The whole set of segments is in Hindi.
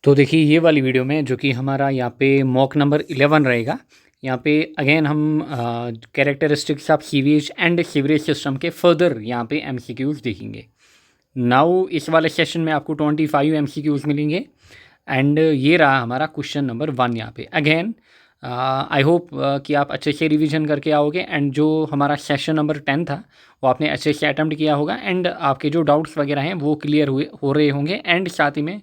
तो देखिए ये वाली वीडियो में जो कि हमारा यहाँ पे मॉक नंबर 11 रहेगा। यहाँ पे अगेन हम characteristics of sewage and sewerage system के फर्दर यहाँ पे एमसीक्यूज देखेंगे। नाउ इस वाले सेशन में आपको 25 एमसीक्यूज मिलेंगे एंड ये रहा हमारा क्वेश्चन नंबर 1। यहाँ पे अगेन आई होप कि आप अच्छे से रिवीजन करके आओगे एंड जो हमारा सेशन नंबर 10 था वो आपने अच्छे से अटैम्प्ट किया होगा एंड आपके जो डाउट्स वगैरह हैं वो क्लियर हो रहे होंगे एंड साथ ही में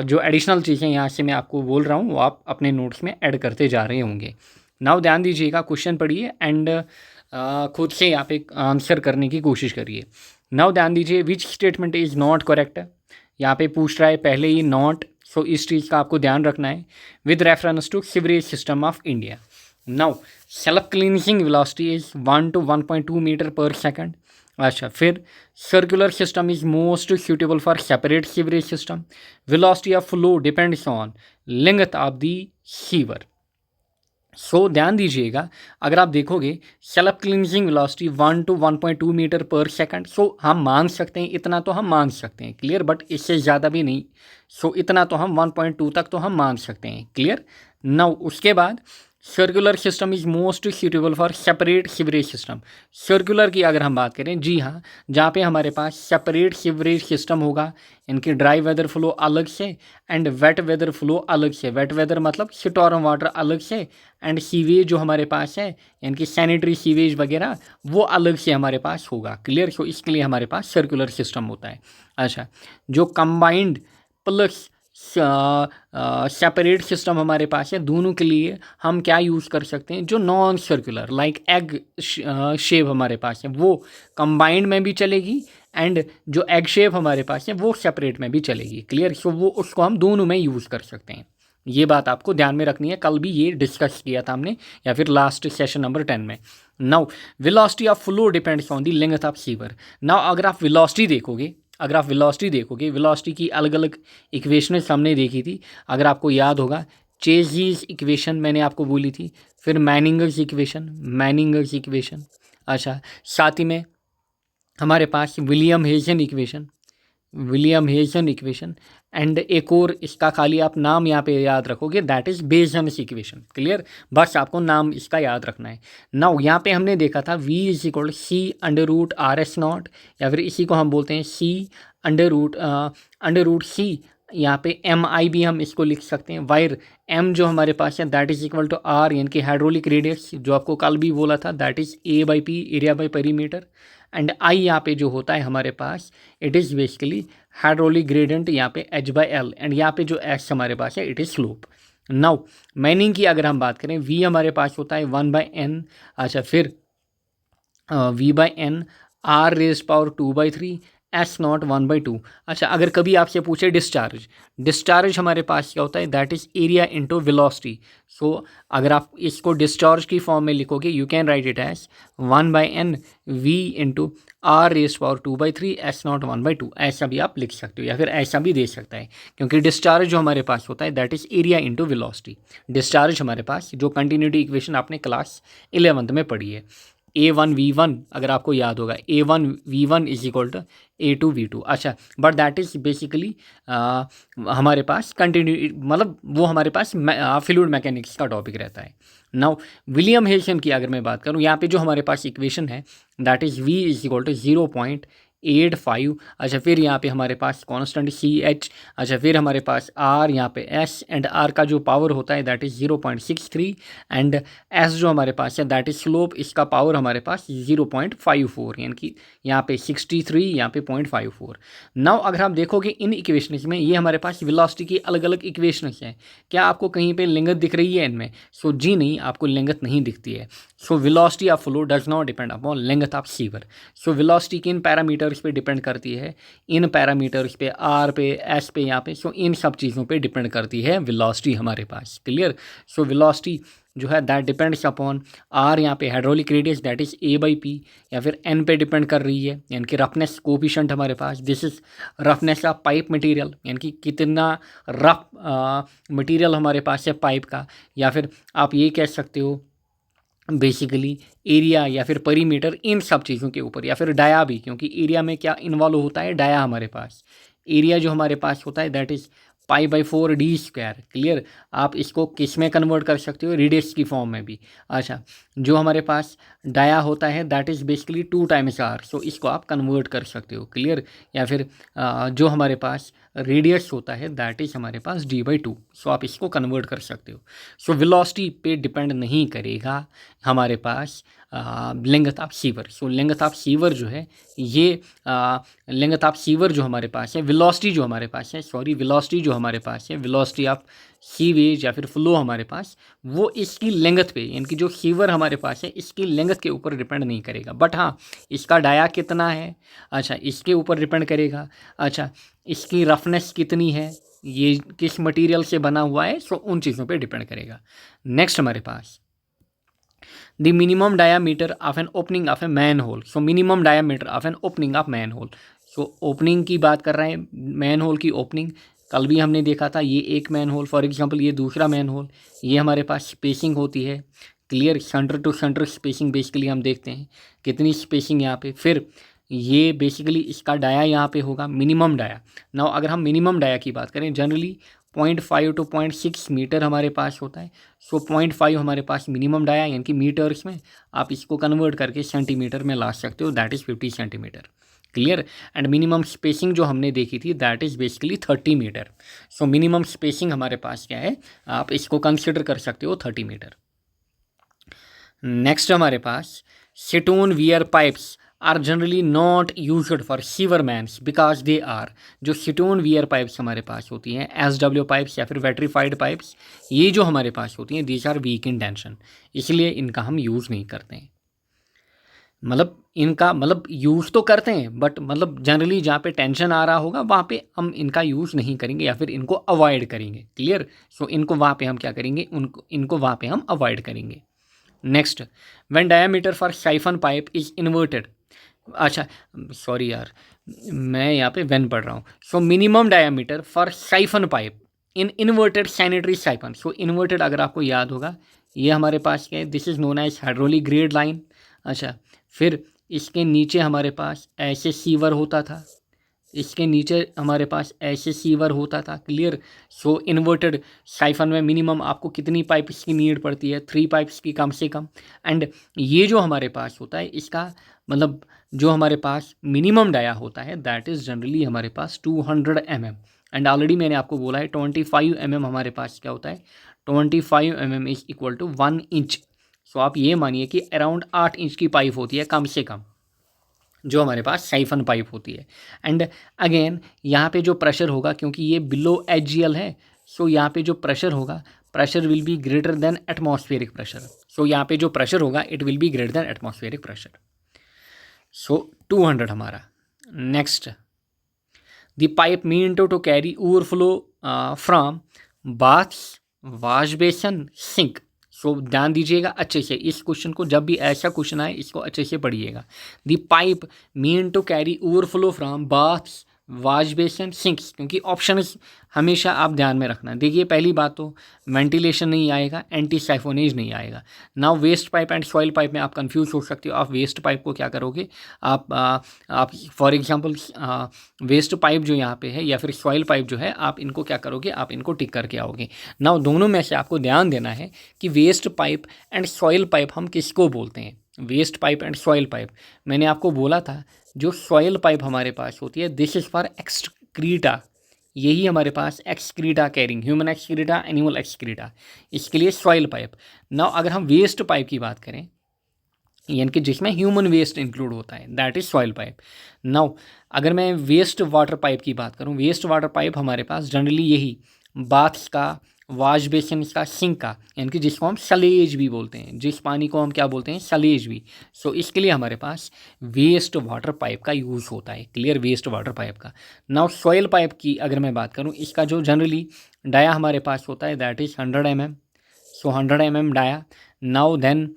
जो एडिशनल चीज़ें यहाँ से मैं आपको बोल रहा हूँ वो आप अपने नोट्स में ऐड करते जा रहे होंगे। नाउ ध्यान दीजिएगा, क्वेश्चन पढ़िए एंड खुद से यहाँ पे आंसर करने की कोशिश करिए। नाउ ध्यान दीजिए, which statement is not correct. यहाँ पे पूछ रहा है पहले ही नॉट, सो इस चीज़ का आपको ध्यान रखना है। With reference to sewerage system of India. Now self cleansing velocity is 1 to 1.2 metre per second. अच्छा, फिर circular system is most suitable for separate sewerage system. Velocity of flow depends on length of the sewer. So ध्यान दीजिएगा, अगर आप देखोगे self cleansing velocity 1 to 1.2 metre per second, so हम मान सकते हैं, इतना तो हम मान सकते हैं, क्लियर, बट इससे ज़्यादा भी नहीं। सो इतना तो हम 1.2 तक तो हम मान सकते हैं, क्लियर। नाउ उसके बाद circular system is most suitable for separate sewerage system. Circular की अगर हम बात करें, जी हाँ, जहाँ पे हमारे पास सेपरेट सीवरेज सिस्टम होगा, इनकी ड्राई वेदर फ्लो अलग से एंड वेट वेदर फ्लो अलग से। वेट वेदर मतलब स्टॉर्म वाटर अलग से एंड सीवेज जो हमारे पास है, इनकी सैनिटरी सीवेज वगैरह वो अलग से हमारे पास होगा, क्लियर। सो इसके लिए हमारे पास सर्कुलर सिस्टम होता है। अच्छा, जो कंबाइंड प्लस सेपरेट सिस्टम हमारे पास है, दोनों के लिए हम क्या यूज़ कर सकते हैं, जो non circular like egg shape हमारे पास है वो कंबाइंड में भी चलेगी एंड जो एग शेप हमारे पास है वो सेपरेट में भी चलेगी, क्लियर। सो वो उसको हम दोनों में यूज़ कर सकते हैं। ये बात आपको ध्यान में रखनी है, कल भी ये डिस्कस किया था हमने या फिर लास्ट सेशन नंबर 10 में। Now velocity of flow depends on the length of sewer. Now अगर आप वेलोसिटी देखोगे, वेलोसिटी की अलग अलग इक्वेशनें हमने देखी थी, अगर आपको याद होगा। चेज़ीज इक्वेशन मैंने आपको बोली थी, फिर मैनिंगर्स इक्वेशन। अच्छा, साथ ही में हमारे पास विलियम हेजन इक्वेशन एंड एक और इसका खाली आप नाम यहाँ पे याद रखोगे, दैट इज़ बेजन्स इक्वेशन, क्लियर। बस आपको नाम इसका याद रखना है। नाउ यहाँ पे हमने देखा था v is equal C under root R S naught, या फिर इसी को हम बोलते हैं सी अंडर रूट सी। यहाँ पे एम आई भी हम इसको लिख सकते हैं। वायर एम जो हमारे पास है that is equal to R, यानी कि हाइड्रोलिक रेडियस, जो आपको कल भी बोला था, that is A by P, area by perimeter. And I यहाँ पे जो होता है हमारे पास, it is basically hydraulic gradient, यहाँ पे एच बाई एल, एंड यहाँ पे जो एस हमारे पास है it is slope. Now Manning की अगर हम बात करें, वी हमारे पास होता है 1/n। अच्छा, फिर v/n r raise power 2/3 S naught 1/2। अच्छा, अगर कभी आपसे पूछे डिस्चार्ज हमारे पास क्या होता है, that is area into velocity. So अगर आप इसको डिस्चार्ज की फॉर्म में लिखोगे, you can write it as 1/n v into R raise power 2/3 S naught 1/2। ऐसा भी आप लिख सकते हो या फिर ऐसा भी दे सकता है, क्योंकि डिस्चार्ज जो हमारे पास होता है that is area into velocity. Discharge हमारे पास जो कंटिन्यूटी इक्वेशन आपने क्लास 11th में पढ़ी है, A1V1 अगर आपको याद होगा, A1V1 is equal to A2V2। अच्छा, बट दैट इज़ बेसिकली हमारे पास कंटिन्यू, मतलब वो हमारे पास फ्लूइड मैकेनिक्स का टॉपिक रहता है। नाउ विलियम हेल्सन की अगर मैं बात करूँ, यहाँ पे जो हमारे पास इक्वेशन है that is V is equal to 0.85। अच्छा, फिर यहाँ पे हमारे पास कांस्टेंट CH। अच्छा, फिर हमारे पास R, यहाँ पे S एंड R का जो पावर होता है दैट इज़ 0.63 एंड S जो हमारे पास है दैट इज़ स्लोप, इसका पावर हमारे पास 0.54, यानी कि यहाँ पे 63, यहाँ पे 0.54। नाउ अगर आप देखोगे इन इक्वेशंस में, ये हमारे पास वेलोसिटी की अलग अलग इक्वेशंस हैं। क्या आपको कहीं पे लेंथ दिख रही है इनमें? सो जी नहीं, आपको लेंथ नहीं दिखती है। So velocity of flow does not depend upon length of sewer. So velocity किन पैरामीटर्स पे डिपेंड करती है? इन पैरामीटर्स पे, आर पे, एस पे, यहाँ पे। सो इन सब चीज़ों पे डिपेंड करती है वेलोसिटी हमारे पास, क्लियर। सो वेलोसिटी जो है दैट डिपेंड्स अपॉन आर, यहाँ पे hydraulic radius that is A by P, या फिर एन पे डिपेंड कर रही है, यानी कि रफनेस कोफिशिएंट हमारे पास, this is roughness of pipe material, यानी कि कितना रफ मटेरियल हमारे पास है पाइप का। या फिर आप ये कह सकते हो बेसिकली एरिया या फिर परिमीटर, इन सब चीज़ों के ऊपर। या फिर डाया भी, क्योंकि एरिया में क्या इन्वॉल्व होता है, डाया हमारे पास एरिया जो हमारे पास होता है दैट इज़ π/4d²। क्लियर, आप इसको किस में कन्वर्ट कर सकते हो, रेडियस की फॉर्म में भी। अच्छा, जो हमारे पास डाया होता है that is basically 2 times r, सो इसको आप कन्वर्ट कर सकते हो। क्लियर, या फिर जो हमारे पास रेडियस होता है दैट इज़ हमारे पास d/2, सो आप इसको कन्वर्ट कर सकते हो। सो वेलोसिटी पे डिपेंड नहीं करेगा हमारे पास length of sewer. So length of sewer जो है ये लेंथ ऑफ सीवर जो हमारे पास है, वेलोसिटी जो हमारे पास है, सॉरी वेलोसिटी जो हमारे पास है, वेलोसिटी ऑफ सीवेज या फिर फ्लो हमारे पास, वो इसकी लेंथ पे, यानी कि जो सीवर हमारे पास है इसकी लेंथ के ऊपर डिपेंड नहीं करेगा। बट हाँ, इसका डाया कितना है, अच्छा इसके ऊपर डिपेंड करेगा। अच्छा, इसकी रफनेस कितनी है, ये किस मटेरियल से बना हुआ है, सो उन चीज़ों पे डिपेंड करेगा। नेक्स्ट हमारे पास the minimum diameter of an opening of a manhole. So minimum diameter of an opening of manhole, so opening की बात कर रहे हैं, मैन होल की ओपनिंग। कल भी हमने देखा था, ये एक मैन होल, फॉर एग्जांपल ये दूसरा मैन होल, ये हमारे पास स्पेसिंग होती है। Clear, centre to centre spacing basically हम देखते हैं कितनी स्पेसिंग यहाँ पे। फिर ये बेसिकली इसका डाया यहाँ पे होगा, मिनिमम डाया। नाउ अगर हम मिनिमम डाया की बात करें, जनरली 0.5 to 0.6 मीटर हमारे पास होता है। सो 0.5 हमारे पास मिनिमम डाया, यानी कि मीटर्स में, आप इसको कन्वर्ट करके सेंटीमीटर में ला सकते हो, that is 50 centimetre. Clear, and minimum spacing जो हमने देखी थी that is basically 30 metre. So minimum spacing हमारे पास क्या है, आप इसको कंसिडर कर सकते हो 30 मीटर। नेक्स्ट हमारे पास stoneware pipes are generally not used for sewer mains because they are, जो सिटोन वियर पाइप्स हमारे पास होती हैं, SW पाइप्स या फिर वेट्रीफाइड पाइप्स, ये जो हमारे पास होती हैं these are weak in tension, इसलिए इनका हम यूज़ नहीं करते हैं। मतलब यूज़ तो करते हैं बट मतलब जनरली जहाँ पे टेंशन आ रहा होगा वहाँ पे हम इनका यूज़ नहीं करेंगे या फिर इनको अवॉइड करेंगे। क्लियर, सो इनको वहाँ पे हम क्या करेंगे, इनको वहाँ पे हम अवॉइड करेंगे। Next, when diameter for siphon pipe is inverted, अच्छा सॉरी यार, मैं यहाँ पे व्हेन पढ़ रहा हूँ। So minimum diameter for siphon pipe in inverted sanitary siphon. So inverted अगर आपको याद होगा, ये हमारे पास क्या है, this is known as hydraulic grade line. अच्छा, फिर इसके नीचे हमारे पास ऐसे सीवर होता था, इसके नीचे हमारे पास ऐसे सीवर होता था। क्लियर, सो इन्वर्टेड साइफन में मिनिमम आपको कितनी पाइप्स की नीड पड़ती है, 3 पाइप्स की कम से कम। एंड ये जो हमारे पास होता है इसका मतलब जो हमारे पास मिनिमम डाया होता है दैट इज़ जनरली हमारे पास 200 mm। एंड ऑलरेडी मैंने आपको बोला है 25 mm हमारे पास क्या होता है, 25 mm is equal to 1 inch. So आप ये मानिए कि अराउंड 8 इंच की पाइप होती है कम से कम, जो हमारे पास साइफन पाइप होती है। एंड अगेन यहाँ पे जो प्रेशर होगा, क्योंकि ये बिलो HGL है, सो यहाँ पे जो प्रेशर होगा, pressure will be greater than atmospheric pressure. So यहाँ पे जो प्रेशर होगा it will be greater than atmospheric pressure. So 200 हमारा। Next, the pipe mean to carry overflow from baths, wash basin, sink. So ध्यान दीजिएगा अच्छे से, इस क्वेश्चन को जब भी ऐसा क्वेश्चन आए इसको अच्छे से पढ़िएगा। The pipe mean to carry overflow from baths, wash basin, sinks, क्योंकि ऑप्शन हमेशा आप ध्यान में रखना। देखिए पहली बात तो वेंटिलेशन नहीं आएगा, एंटी साइफोनेज नहीं आएगा। Now waste pipe and soil pipe में आप कंफ्यूज हो सकते हो। आप वेस्ट पाइप को क्या करोगे, आप फॉर एग्जांपल वेस्ट पाइप जो यहाँ पे है या फिर सॉइल पाइप जो है, आप इनको क्या करोगे, आप इनको टिक करके आओगे। नाउ दोनों में से आपको ध्यान देना है कि waste pipe and soil pipe हम किसको बोलते हैं। Waste pipe and soil pipe, मैंने आपको बोला था जो सॉइल पाइप हमारे पास होती है दिस इज़ फॉर एक्सक्रीटा, यही हमारे पास excreta carrying, human excreta, animal excreta, इसके लिए सॉइल पाइप। नाउ अगर हम वेस्ट पाइप की बात करें, यानी कि जिसमें ह्यूमन वेस्ट इंक्लूड होता है, that is soil pipe. Now अगर मैं वेस्ट वाटर पाइप की बात करूँ, वेस्ट वाटर पाइप हमारे पास जनरली यही बाथ्स का, वॉश बेसिन का, सिंक का, यानी कि जिसको हम सलेज भी बोलते हैं, जिस पानी को हम क्या बोलते हैं, सलेज भी। सो इसके लिए हमारे पास वेस्ट वाटर पाइप का यूज़ होता है। क्लियर, वेस्ट वाटर पाइप का। नाउ सॉइल पाइप की अगर मैं बात करूँ, इसका जो जनरली डाया हमारे पास होता है that is 100 mm। So 100 mm dia. Now then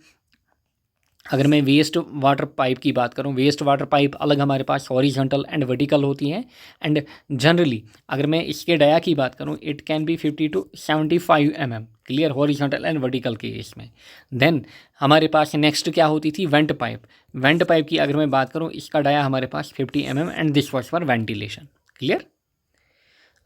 अगर मैं वेस्ट वाटर पाइप की बात करूं, वेस्ट वाटर पाइप अलग हमारे पास हॉरिजॉन्टल एंड वर्टिकल होती हैं। एंड जनरली अगर मैं इसके डाया की बात करूं, it can be 50 to 75 mm। Clear, horizontal and vertical के इसमें। देन हमारे पास नेक्स्ट क्या होती थी, वेंट पाइप। वेंट पाइप की अगर मैं बात करूँ, इसका डाया हमारे पास 50 mm and this was for ventilation. Clear.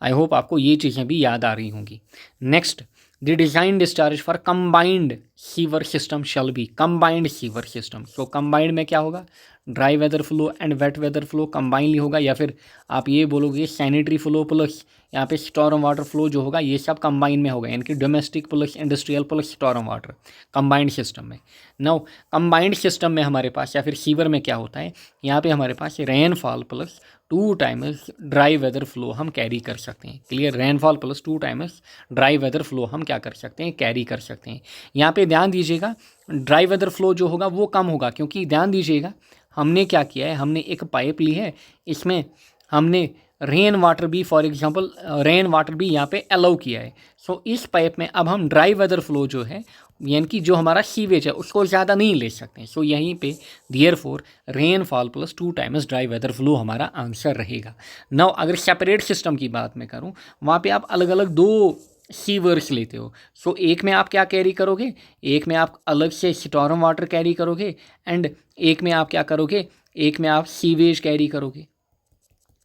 I hope आपको ये चीज़ें भी याद आ रही होंगी। Next, the design discharge for combined sewer system shall be combined sewer system. So combined में क्या होगा, dry weather flow and wet weather flow combinedly होगा, या फिर आप ये बोलोगे सैनिटरी फ्लो प्लस यहाँ पे स्टॉर्म वाटर फ्लो जो होगा ये सब कंबाइन में होगा, यानी कि domestic plus industrial plus storm water combined system में। नाउ कंबाइंड सिस्टम में हमारे पास या फिर सीवर में क्या होता है, यहाँ पे हमारे पास rainfall plus 2 times dry weather flow हम कैरी कर सकते हैं। Clear, rainfall plus 2 times dry weather flow हम क्या कर सकते हैं, कैरी कर सकते हैं। यहाँ पे ध्यान दीजिएगा ड्राई वेदर फ्लो जो होगा वो कम होगा, क्योंकि ध्यान दीजिएगा हमने क्या किया है, हमने एक पाइप ली है, इसमें हमने रेन वाटर भी फॉर एग्जांपल रेन वाटर भी यहाँ पे अलाउ किया है। सो इस पाइप में अब हम ड्राई वेदर फ्लो जो है यानी कि जो हमारा सीवेज है उसको ज़्यादा नहीं ले सकते। सो यहीं पे therefore rainfall plus 2 times dry weather flow हमारा आंसर रहेगा। नाउ अगर सेपरेट सिस्टम की बात मैं करूँ, वहाँ पे आप अलग अलग 2 सीवर्स लेते हो। सो एक में आप क्या कैरी करोगे, एक में आप अलग से स्टॉर्म वाटर कैरी करोगे एंड एक में आप क्या करोगे, एक में आप सीवेज कैरी करोगे।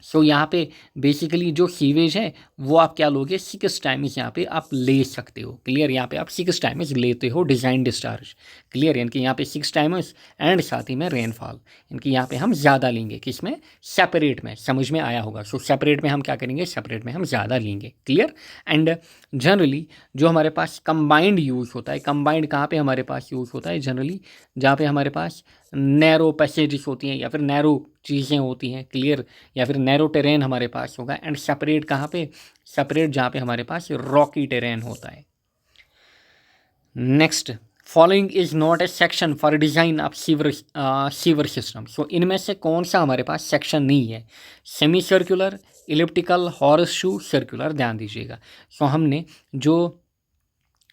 सो यहाँ पे बेसिकली जो सीवेज है वो आप क्या लोगे, 6 टाइम्स यहाँ पे आप ले सकते हो। क्लियर, यहाँ पे आप 6 टाइम्स लेते हो डिज़ाइन डिस्चार्ज। क्लियर, यानी कि यहाँ पे 6 टाइम्स एंड साथ ही में रेनफॉल, इनकी यहाँ पे हम ज़्यादा लेंगे। किसमें, सेपरेट में। समझ में आया होगा। सो सेपरेट में हम क्या करेंगे, सेपरेट में हम ज़्यादा लेंगे। क्लियर, एंड जनरली जो हमारे पास कंबाइंड यूज़ होता है, कंबाइंड कहाँ पे हमारे पास यूज़ होता है, जनरली जहाँ पे हमारे पास नैरो पैसेजेस होती हैं या फिर नैरो चीज़ें होती हैं। क्लियर, या फिर नैरो टेरेन हमारे पास होगा। एंड सेपरेट कहाँ पे, सेपरेट जहाँ पे हमारे पास रॉकी टेरेन होता है। Next, following is not a section for design of sewer system. So इनमें से कौन सा हमारे पास सेक्शन नहीं है, semi circular, elliptical, horseshoe, circular. ध्यान दीजिएगा। सो हमने जो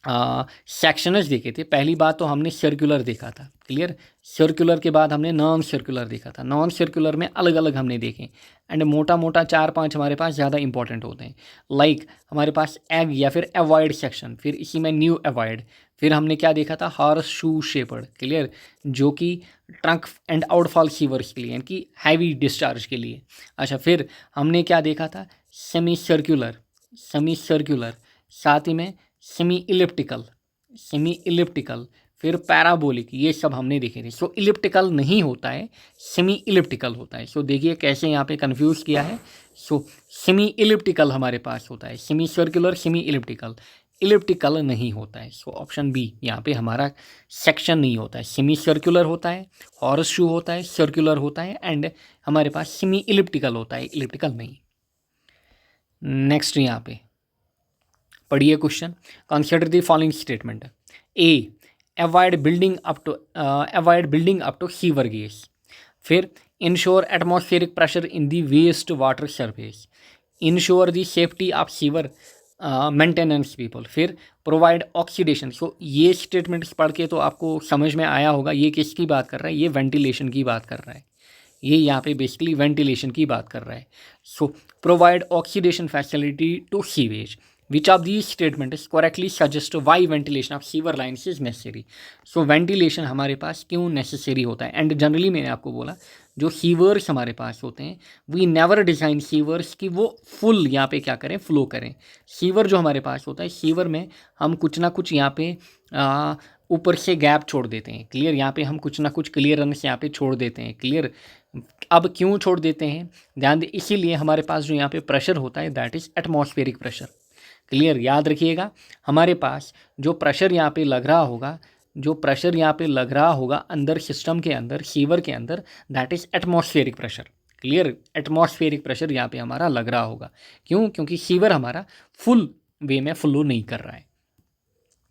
सेक्शंस देखे थे, पहली बात तो हमने सर्कुलर देखा था। क्लियर, सर्कुलर के बाद हमने नॉन सर्कुलर देखा था। नॉन सर्कुलर में अलग अलग हमने देखे एंड मोटा मोटा 4-5 हमारे पास ज़्यादा इंपॉर्टेंट होते हैं। लाइक हमारे पास एग या फिर एवॉइड सेक्शन, फिर इसी में न्यू एवॉइड, फिर हमने क्या देखा था, हॉर्स शू शेपर्ड। क्लियर, जो कि ट्रंक एंड आउटफॉल सीवर्स के लिए यानी कि हैवी डिस्चार्ज के लिए। अच्छा, फिर हमने क्या देखा था, सेमी सर्कुलर, सेमी सर्कुलर, साथ ही में सेमी इलिप्टिकल, सेमी इलिप्टिकल, फिर पैराबोलिक, ये सब हमने देखे थे। सो इलिप्टिकल नहीं होता है, सेमी इलिप्टिकल होता है। सो देखिए कैसे यहाँ पे कंफ्यूज किया है। सो सेमी इलिप्टिकल हमारे पास होता है, semi circular, semi elliptical, elliptical नहीं होता है। सो ऑप्शन बी यहाँ पे हमारा सेक्शन नहीं होता है। सेमी सर्कुलर होता है, हॉर्स शू होता है, सर्कुलर होता है एंड हमारे पास सेमी इलिप्टिकल होता है, इलिप्टिकल नहीं। नेक्स्ट यहाँ पे पढ़िए question, consider the following statement. A, avoid building up to sewer gas. फिर ensure atmospheric pressure in the waste water surface, ensure the safety of sewer maintenance people, फिर प्रोवाइड ऑक्सीडेशन। सो ये स्टेटमेंट्स पढ़ के तो आपको समझ में आया होगा ये किसकी बात कर रहा है, ये वेंटिलेशन की बात कर रहा है। ये यहाँ पे बेसिकली वेंटिलेशन की बात कर रहा है। So provide oxidation facility to sewage, which of these statements correctly suggest why ventilation of sewer lines is necessary। So ventilation हमारे पास क्यों नेसेसरी होता है। एंड जनरली मैंने आपको बोला जो सीवर्स हमारे पास होते हैं, वी नेवर डिज़ाइन सीवर्स कि वो फुल यहाँ पे क्या करें, फ्लो करें। सीवर जो हमारे पास होता है, सीवर में हम कुछ ना कुछ यहाँ पे ऊपर से गैप छोड़ देते हैं। क्लियर, यहाँ पे हम कुछ ना कुछ क्लियरेंस यहाँ पे छोड़ देते हैं। क्लियर, अब क्यों छोड़ देते हैं, ध्यान दे, इसीलिए हमारे पास जो यहाँ पे प्रेशर होता है that is atmospheric pressure. Clear, याद रखिएगा हमारे पास जो प्रेशर यहाँ पे लग रहा होगा, जो प्रेशर यहाँ पे लग रहा होगा अंदर सिस्टम के अंदर, सीवर के अंदर, that is atmospheric pressure. Clear, atmospheric pressure यहाँ पे हमारा लग रहा होगा। क्यों, क्योंकि सीवर हमारा फुल वे में फ्लो नहीं कर रहा है।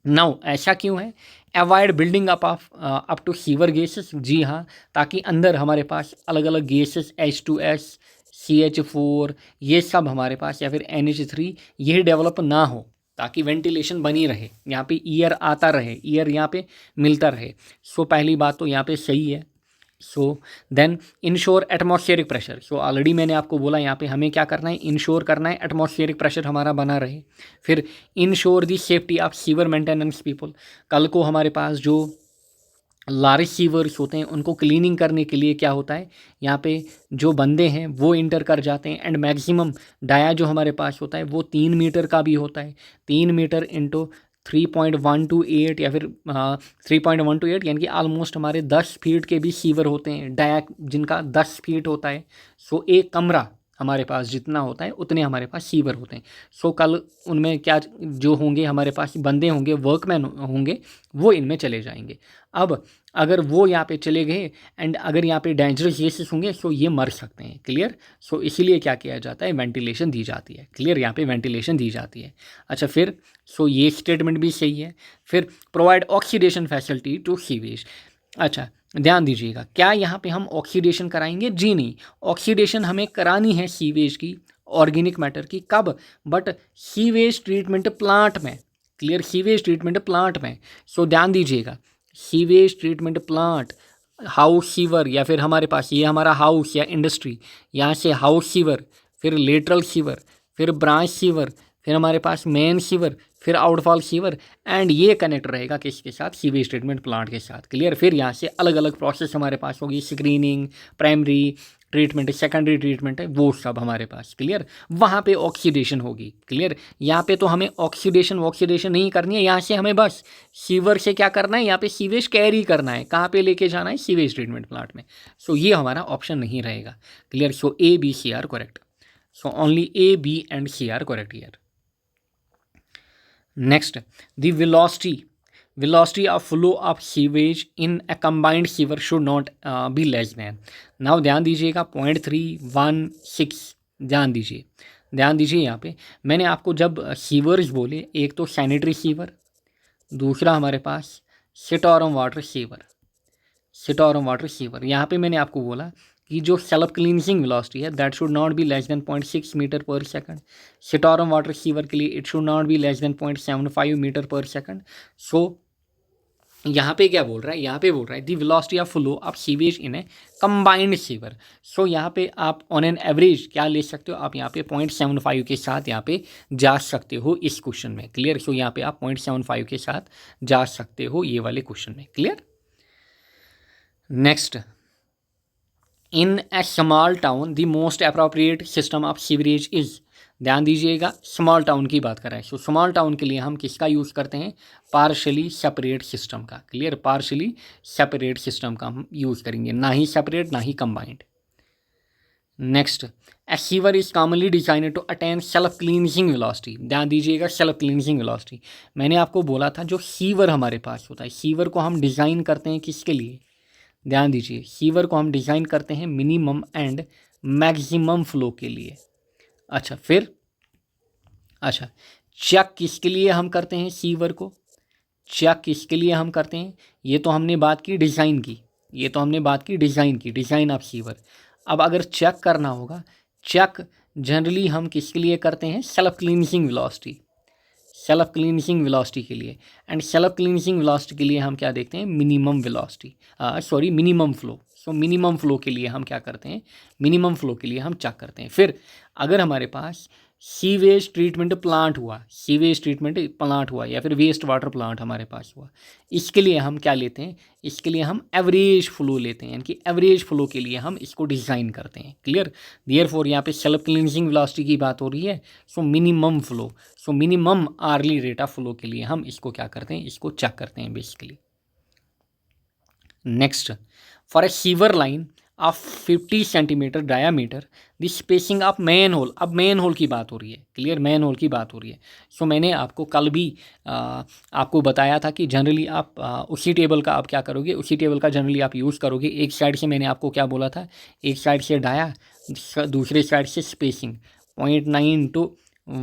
नाउ ऐसा क्यों है, avoid building up to sewer gases. जी हाँ, ताकि अंदर हमारे पास अलग अलग गैसेस H2S, CH4, ये सब हमारे पास, या फिर NH3, ये डेवलप ना हो, ताकि वेंटिलेशन बनी रहे, यहाँ पे ईयर आता रहे, ईयर यहाँ पे मिलता रहे। सो पहली बात तो यहाँ पे सही है। So then ensure atmospheric pressure. So already मैंने आपको बोला यहाँ पे हमें क्या करना है, इंश्योर करना है एटमॉस्फेरिक प्रेशर हमारा बना रहे। फिर ensure the safety of sewer maintenance people, कल को हमारे पास जो लार्ज सीवर्स होते हैं उनको क्लीनिंग करने के लिए क्या होता है, यहाँ पे जो बंदे हैं वो इंटर कर जाते हैं। एंड मैक्सिमम डाया जो हमारे पास होता है वो 3 मीटर का भी होता है, 3 मीटर इंटू 3.128 या फिर 3.128, यानी कि ऑलमोस्ट हमारे 10 फीट के भी सीवर होते हैं डाया जिनका 10 फीट होता है। सो एक कमरा हमारे पास जितना होता है उतने हमारे पास सीवर होते हैं। सो कल उनमें क्या जो होंगे हमारे पास बंदे होंगे, वर्कमैन होंगे, वो इनमें चले जाएंगे। अब अगर वो यहाँ पे चले गए एंड अगर यहाँ पे डेंजरस गैसेस होंगे सो ये मर सकते हैं। क्लियर। सो इसीलिए क्या किया जाता है, वेंटिलेशन दी जाती है। क्लियर, यहाँ पे वेंटिलेशन दी जाती है। अच्छा फिर सो ये स्टेटमेंट भी सही है। फिर provide oxidation facility to sewage. अच्छा ध्यान दीजिएगा, क्या यहाँ पे हम ऑक्सीडेशन कराएंगे? जी नहीं, ऑक्सीडेशन हमें करानी है सीवेज की, ऑर्गेनिक मैटर की। कब? बट सीवेज ट्रीटमेंट प्लांट में। क्लियर, सीवेज ट्रीटमेंट प्लांट में। सो ध्यान दीजिएगा, sewage treatment plant, house sewer, या फिर हमारे पास ये हमारा हाउस या इंडस्ट्री, यहाँ से हाउस सीवर, फिर लेटरल सीवर, फिर ब्रांच सीवर, फिर हमारे पास मेन सीवर, फिर आउटफॉल सीवर, एंड ये कनेक्ट रहेगा किसके साथ? सीवेज ट्रीटमेंट प्लांट के साथ। क्लियर। फिर यहाँ से अलग अलग प्रोसेस हमारे पास होगी, screening, primary treatment, secondary treatment है, वो सब हमारे पास। क्लियर। वहाँ पे ऑक्सीडेशन होगी। क्लियर। यहाँ पे तो हमें ऑक्सीडेशन नहीं करनी है, यहाँ से हमें बस सीवर से क्या करना है, यहाँ पे सीवेज कैरी करना है, कहाँ पे लेके जाना है? सीवेज ट्रीटमेंट प्लांट में। सो ये हमारा ऑप्शन नहीं रहेगा। Clear. So A B C are correct. So only A B and C are correct here. Next, the velocity of flow of sewage in a combined sewer should not be less than. Now ध्यान दीजिएगा, 0.316 ध्यान दीजिए यहाँ पे मैंने आपको जब सीवर्स बोले, एक तो सैनिटरी सीवर, दूसरा हमारे पास सिटोरम वाटर सीवर। यहाँ पे मैंने आपको बोला कि जो सेल्फ क्लींजिंग वेलोसिटी है that should not be less than 0.6 metre per second. Storm water sewer के लिए it should not be less than 0.75 metre per second. So यहाँ पे क्या बोल रहा है? यहाँ पे बोल रहा है the velocity of flow of sewage in a combined sewer. So यहाँ पे आप ऑन एन एवरेज क्या ले सकते हो? आप यहाँ पे 0.75 के साथ यहाँ पे जा सकते हो इस क्वेश्चन में। क्लियर। सो यहाँ पे आप 0.75 के साथ जा सकते हो ये वाले क्वेश्चन में। Clear. Next, in A small town the most appropriate system of sewerage is. ध्यान दीजिएगा, स्मॉल टाउन की बात कर रहे हैं। सो स्मॉल टाउन के लिए हम किसका यूज़ करते हैं? पार्शली सेपरेट सिस्टम का। क्लियर। पार्शली सेपरेट सिस्टम का हम यूज़ करेंगे, ना ही सेपरेट ना ही combined. Next, a sewer is commonly designed to attain self cleansing velocity. ध्यान दीजिएगा, सेल्फ क्लींजिंग वेलोसिटी मैंने आपको बोला था, जो सीवर हमारे पास होता है, सीवर को हम डिज़ाइन करते हैं किसके लिए? ध्यान दीजिए, सीवर को हम डिज़ाइन करते हैं मिनिमम एंड मैक्सिमम फ्लो के लिए। अच्छा फिर चेक किसके लिए हम करते हैं सीवर को? चेक किसके लिए हम करते हैं? ये तो हमने बात की डिज़ाइन की, डिज़ाइन ऑफ सीवर। अब अगर चेक करना होगा, चेक जनरली हम किसके लिए करते हैं? सेल्फ क्लींजिंग वेलोसिटी के लिए। एंड सेल्फ क्लींजिंग वेलोसिटी के लिए हम क्या देखते हैं? Minimum flow. So minimum flow के लिए हम क्या करते हैं? मिनिमम फ्लो के लिए हम चेक करते हैं। फिर अगर हमारे पास सीवेज ट्रीटमेंट प्लांट हुआ या फिर वेस्ट वाटर प्लांट हमारे पास हुआ, इसके लिए हम क्या लेते हैं? इसके लिए हम एवरेज फ्लो लेते हैं, यानी कि एवरेज फ्लो के लिए हम इसको डिज़ाइन करते हैं। क्लियर। देयरफॉर यहाँ पे सेल्फ क्लींजिंग वेलोसिटी की बात हो रही है। So minimum early rate of flow के लिए हम इसको क्या करते हैं? इसको चेक करते हैं basically. Next, for a sewer line of 50 centimetre diameter the spacing of main whole. अब मेन होल की बात हो रही है। क्लियर, मेन होल की बात हो रही है। सो मैंने आपको कल भी आपको बताया था कि जनरली आप उसी टेबल का आप क्या करोगे? उसी टेबल का जनरली आप यूज़ करोगे। एक साइड से मैंने आपको क्या बोला था? एक साइड से डाया, दूसरे साइड से spacing 0.9 to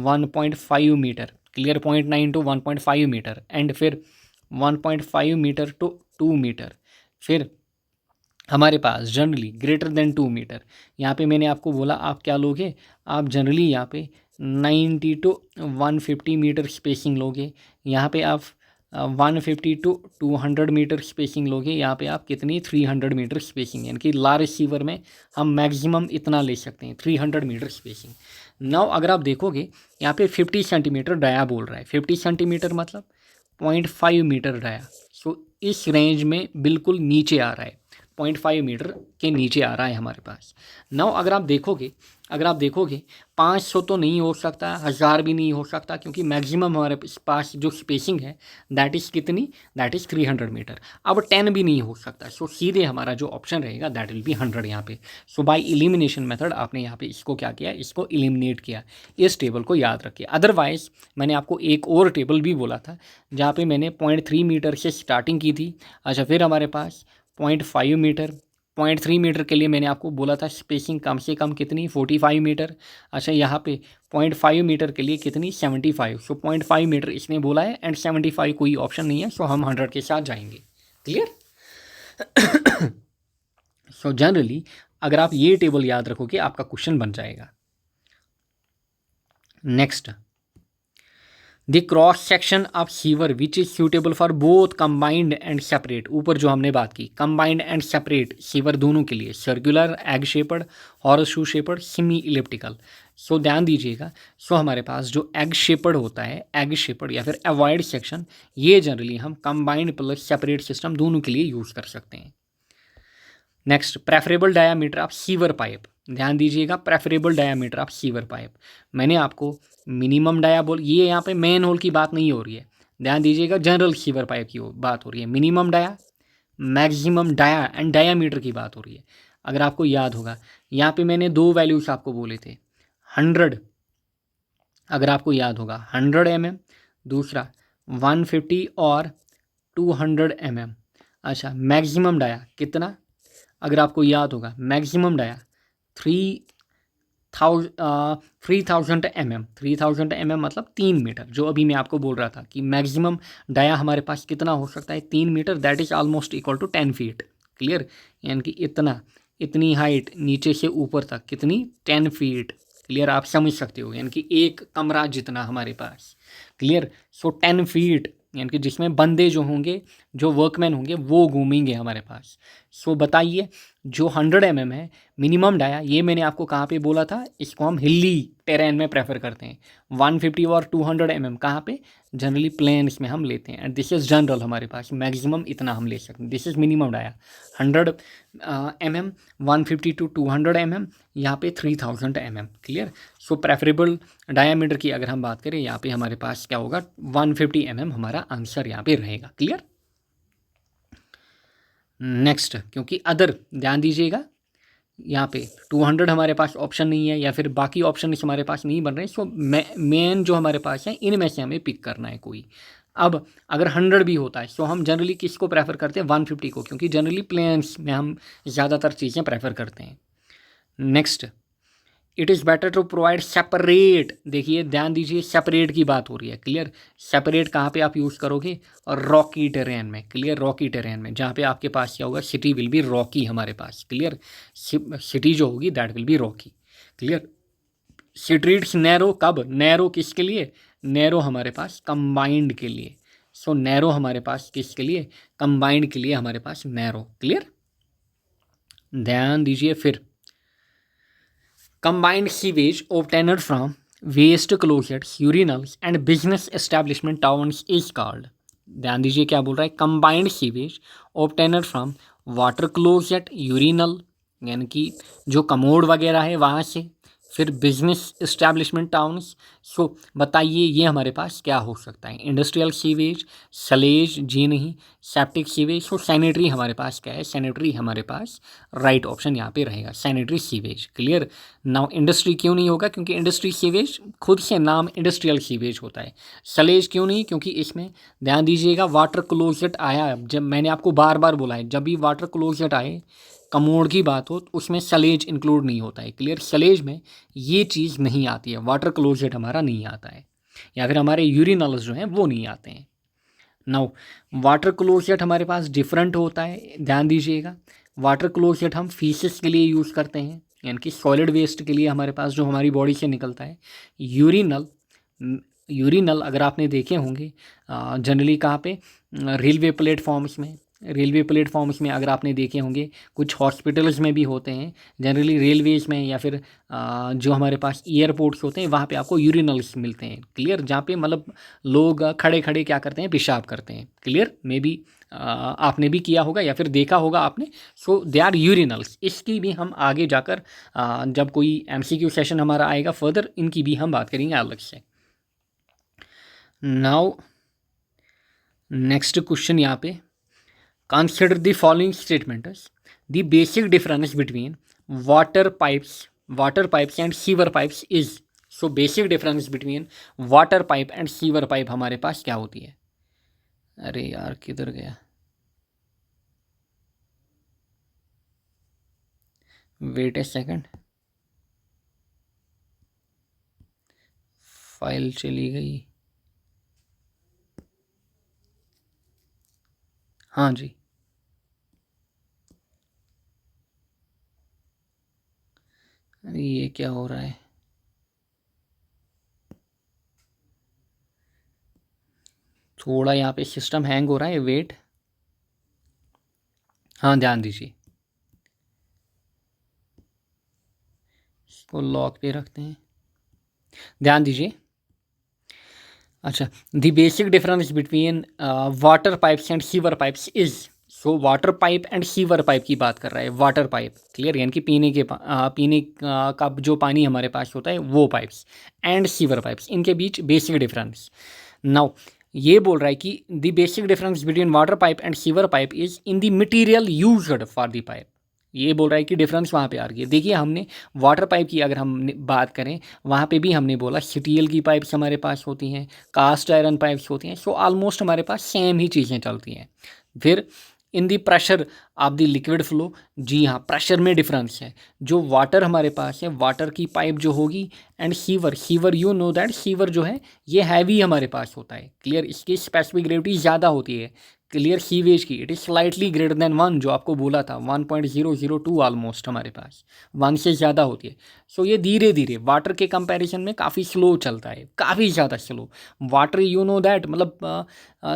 1.5 metre. Clear, 0.9 to 1.5 metre, and फिर 1.5 मीटर to 2 मीटर। फिर हमारे पास जनरली ग्रेटर देन 2 मीटर। यहाँ पे मैंने आपको बोला आप क्या लोगे? आप जनरली यहाँ पे 90 to 150 मीटर स्पेसिंग लोगे। यहाँ पे आप 150 to 200 मीटर स्पेसिंग लोगे। यहाँ पे आप कितनी? 300 मीटर स्पेसिंग, यानी कि लार्ज सीवर में हम मैक्सिमम इतना ले सकते हैं, 300 मीटर स्पेसिंग। नाउ अगर आप देखोगे यहाँ पे 50 सेंटीमीटर डाया बोल रहा है। 50 सेंटीमीटर मतलब 0.5 मीटर डाया। सो इस रेंज में बिल्कुल नीचे आ रहा है, 0.5 मीटर के नीचे आ रहा है हमारे पास। नाउ अगर आप देखोगे 500 तो नहीं हो सकता, 1000 भी नहीं हो सकता, क्योंकि मैक्सिमम हमारे पास जो स्पेसिंग है दैट इज़ कितनी, दैट इज़ 300 मीटर। अब 10 भी नहीं हो सकता, सो सीधे हमारा जो ऑप्शन रहेगा दैट विल बी 100 यहाँ पे। सो बाय एलिमिनेशन मेथड आपने यहाँ पे इसको क्या किया, इसको एलिमिनेट किया। इस टेबल को याद रखिए। अदरवाइज मैंने आपको एक और टेबल भी बोला था जहाँ पे मैंने 0.3 मीटर से स्टार्टिंग की थी। अच्छा, फिर हमारे पास 0.5 मीटर, 0.3 मीटर के लिए मैंने आपको बोला था स्पेसिंग कम से कम कितनी, 45 मीटर। अच्छा, यहाँ पे 0.5 मीटर के लिए कितनी, 75। सो 0.5 मीटर इसने बोला है एंड 75 कोई ऑप्शन नहीं है, सो हम 100 के साथ जाएंगे। क्लियर? सो जनरली अगर आप ये टेबल याद रखोगे आपका क्वेश्चन बन जाएगा। Next, the cross section of sewer which is suitable for both combined and separate. ऊपर जो हमने बात की कंबाइंड एंड सेपरेट सीवर दोनों के लिए, circular, egg shaped, horseshoe shaped, semi elliptical. So ध्यान दीजिएगा, सो हमारे पास जो एग शेपर्ड होता है, एग शेपर्ड या फिर अवॉइड सेक्शन, ये जनरली हम कंबाइंड प्लस सेपरेट सिस्टम दोनों के लिए यूज़ कर सकते हैं। Next, preferable diameter of sewer pipe. ध्यान दीजिएगा, preferable diameter of sewer pipe. मैंने आपको मिनिमम डाया बोल, ये यहाँ पे मेन होल की बात नहीं हो रही है, ध्यान दीजिएगा, जनरल सीवर पाइप की बात हो रही है। Minimum dia, maximum dia and diameter की बात हो रही है। अगर आपको याद होगा यहाँ पे मैंने दो वैल्यूज आपको बोले थे, 100, अगर आपको याद होगा 100 mm, दूसरा 150 और 200 mm। अच्छा, मैक्सिमम डाया कितना, अगर आपको याद होगा मैक्सिमम डाया 3000 mm, 3000 mm मतलब 3 मीटर। जो अभी मैं आपको बोल रहा था कि मैक्सिमम डाया हमारे पास कितना हो सकता है, 3 metre, that is almost equal to 10 feet. Clear? यानी कि इतनी हाइट नीचे से ऊपर तक कितनी, 10 फीट। क्लियर? आप समझ सकते हो, यानी कि एक कमरा जितना हमारे पास। क्लियर? सो 10 फीट, यानी कि जिसमें बंदे जो होंगे, जो वर्कमैन होंगे वो घूमेंगे हमारे पास। सो बताइए, जो 100 mm है मिनिमम डाया, ये मैंने आपको कहाँ पे बोला था, इसको हम हिली टेरेन में प्रेफर करते हैं। 150 और 200 mm कहाँ पे, जनरली प्लेन्स में हम लेते हैं। एंड दिस इज़ जनरल, हमारे पास मैक्सिमम इतना हम ले सकते हैं। This is minimum dia 100 mm, 150 to 200 mm, यहाँ पे 3000 mm। क्लियर? सो प्रेफरेबल डायामीटर की अगर हम बात करें, यहाँ पे हमारे पास क्या होगा, 150 mm हमारा आंसर यहाँ पे रहेगा। क्लियर? नेक्स्ट, क्योंकि अदर, ध्यान दीजिएगा यहाँ पे 200 हमारे पास ऑप्शन नहीं है या फिर बाकी ऑप्शन हमारे पास नहीं बन रहे, सो मेन जो हमारे पास है इनमें से हमें पिक करना है कोई। अब अगर 100 भी होता है, सो हम जनरली किसको प्रेफर करते हैं, 150 को, क्योंकि जनरली प्लेन्स में हम ज़्यादातर चीज़ें प्रेफर करते हैं। Next, it is better to provide separate. देखिए, ध्यान दीजिए, सेपरेट की बात हो रही है। क्लियर? सेपरेट कहाँ पे आप यूज़ करोगे, और रॉकी टेरेन में। क्लियर? रॉकी टेरेन में, जहाँ पे आपके पास क्या होगा, सिटी विल बी रॉकी हमारे पास। क्लियर? सिटी जो होगी that will B Rocky. Clear? Streets narrow, कब नैरो, किसके लिए, नैरो हमारे पास कंबाइंड के लिए। सो नैरो हमारे पास किसके लिए, कंबाइंड के लिए हमारे पास नैरो। क्लियर? ध्यान दीजिए, फिर combined sewage obtained from waste closets, urinals and business establishment towns is called। ध्यान दीजिए क्या बोल रहा है, combined sewage obtained from water closet, urinal यानी कि जो कमोड वगैरह है वहाँ से, फिर बिजनेस इस्टेब्लिशमेंट टाउन्स। सो बताइए ये हमारे पास क्या हो सकता है, इंडस्ट्रियल सीवेज, सलेज, जी नहीं, सेप्टिक सीवेज। सो सैनिटरी हमारे पास क्या है, सैनिटरी हमारे पास राइट ऑप्शन यहाँ पे रहेगा, sanitary sewage. Clear? Now industry क्यों नहीं होगा, क्योंकि इंडस्ट्री सीवेज खुद से नाम इंडस्ट्रियल सीवेज होता है। सलेज क्यों नहीं, क्योंकि इसमें ध्यान दीजिएगा वाटर क्लोजेट आया, जब मैंने आपको बार बार बोला है, जब भी वाटर क्लोजेट आए, कमोड की बात हो, तो उसमें सलेज इंक्लूड नहीं होता है। क्लियर? सलेज में ये चीज़ नहीं आती है, वाटर क्लोजेट हमारा नहीं आता है, या फिर हमारे यूरिनल्स जो हैं वो नहीं आते हैं। नाउ वाटर क्लोजेट हमारे पास डिफरेंट होता है, ध्यान दीजिएगा। वाटर क्लोजेट हम फीसेस के लिए यूज़ करते हैं, यानी कि सॉलिड वेस्ट के लिए हमारे पास जो हमारी बॉडी से निकलता है। यूरिनल अगर आपने देखे होंगे जनरली कहाँ पे, रेलवे प्लेटफॉर्म्स में, रेलवे प्लेटफॉर्म्स में अगर आपने देखे होंगे, कुछ हॉस्पिटल्स में भी होते हैं, जनरली रेलवेज़ में, या फिर जो हमारे पास एयरपोर्ट्स होते हैं वहाँ पे आपको यूरिनल्स मिलते हैं। क्लियर? जहाँ पे मतलब लोग खड़े खड़े क्या करते हैं, पेशाब करते हैं। क्लियर? मे बी आपने भी किया होगा या फिर देखा होगा आपने। सो दे आर यूरिनल्स। इसकी भी हम आगे जाकर जब कोई एमसीक्यू सेशन हमारा आएगा फर्दर, इनकी भी हम बात करेंगे अलग से। नाउ नेक्स्ट क्वेश्चन यहाँ पे, consider the following statements, the basic difference between water pipes and sewer pipes is. So basic difference between water pipe and sewer pipe हमारे पास क्या होती है? अरे यार किधर गया, वेट ए सेकंड, फाइल चली गई। हाँ जी, अरे ये क्या हो रहा है, थोड़ा यहाँ पे सिस्टम हैंग हो रहा है, वेट। हाँ ध्यान दीजिए, इसको लॉक पे रखते हैं, ध्यान दीजिए। अच्छा, the basic difference between water pipes and sewer pipes is. So water pipe and sewer pipe की बात कर रहा है, वाटर पाइप क्लियर, यानी कि पीने का जो पानी हमारे पास होता है वो पाइप्स, एंड सीवर पाइप्स, इनके बीच बेसिक डिफरेंस। नाउ ये बोल रहा है कि the basic difference between water pipe and sewer pipe is in the material used for the pipe. ये बोल रहा है कि डिफरेंस वहाँ पे आ रही है। देखिए हमने वाटर पाइप की अगर हम बात करें, वहाँ पे भी हमने बोला स्टील की पाइप्स हमारे पास होती हैं, कास्ट आयरन पाइप्स होती हैं। सो ऑलमोस्ट हमारे पास सेम ही चीज़ें चलती हैं। फिर in the pressure of the liquid flow, जी हाँ प्रेशर में डिफरेंस है। जो वाटर हमारे पास है, वाटर की पाइप जो होगी, and sewer you know that sewer जो है ये हैवी हमारे पास होता है, क्लियर, इसकी स्पेसिफिक ग्रेविटी ज़्यादा होती है, क्लियर। सीवेज की it is slightly greater than 1, जो आपको बोला था 1.002 ऑलमोस्ट हमारे पास 1 से ज़्यादा होती है। सो ये धीरे धीरे वाटर के कंपैरिजन में काफ़ी स्लो चलता है, काफ़ी ज़्यादा slow. Water you know that मतलब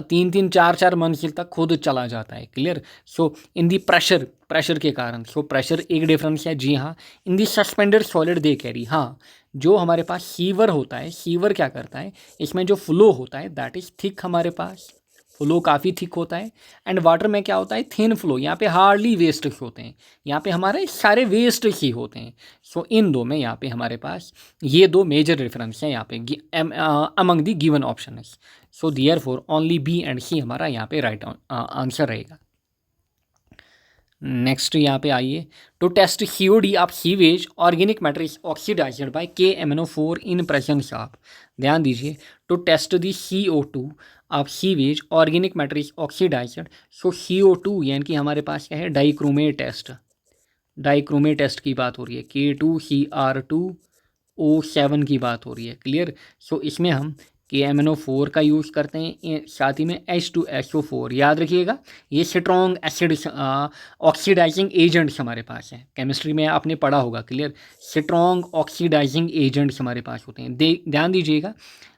3-3 4-4 मंजिल तक खुद चला जाता है, clear. So in the pressure के कारण, सो प्रेशर एक डिफरेंस है, जी हाँ। इन दी सस्पेंडेड सॉलिड दे कैरी, हाँ जो हमारे पास सीवर होता है, सीवर क्या करता है, इसमें जो फ्लो होता है दैट इज़ थिक, हमारे पास फ्लो काफ़ी थिक होता है। एंड वाटर में क्या होता है, थिन फ्लो, यहाँ पे हार्डली वेस्ट होते हैं, यहाँ पे हमारे सारे वेस्ट ही होते हैं। सो इन दो में यहाँ पे हमारे पास ये दो मेजर डिफरेंस हैं यहाँ पे अमंग दी गिवन ऑप्शन है। So therefore only B and C हमारा यहाँ पे राइट आंसर रहेगा। नेक्स्ट यहाँ पे आइए, to test COD of sewage organic matter is oxidised by KMnO4 in presence of. ध्यान दीजिए, to test the CO2 of sewage organic matter is oxidised. So CO2 यानी कि हमारे पास क्या है, डाइक्रोमेट टेस्ट की बात हो रही है, K2CR2O7 की बात हो रही है, क्लियर। सो इसमें हम KMnO4 का यूज़ करते हैं, साथ ही में H2SO4, याद रखिएगा ये स्ट्रॉन्ग एसिड ऑक्सीडाइजिंग एजेंट्स हमारे पास हैं, केमिस्ट्री में आपने पढ़ा होगा, क्लियर। स्ट्रॉन्ग ऑक्सीडाइजिंग एजेंट्स हमारे पास होते हैं, ध्यान दीजिएगा।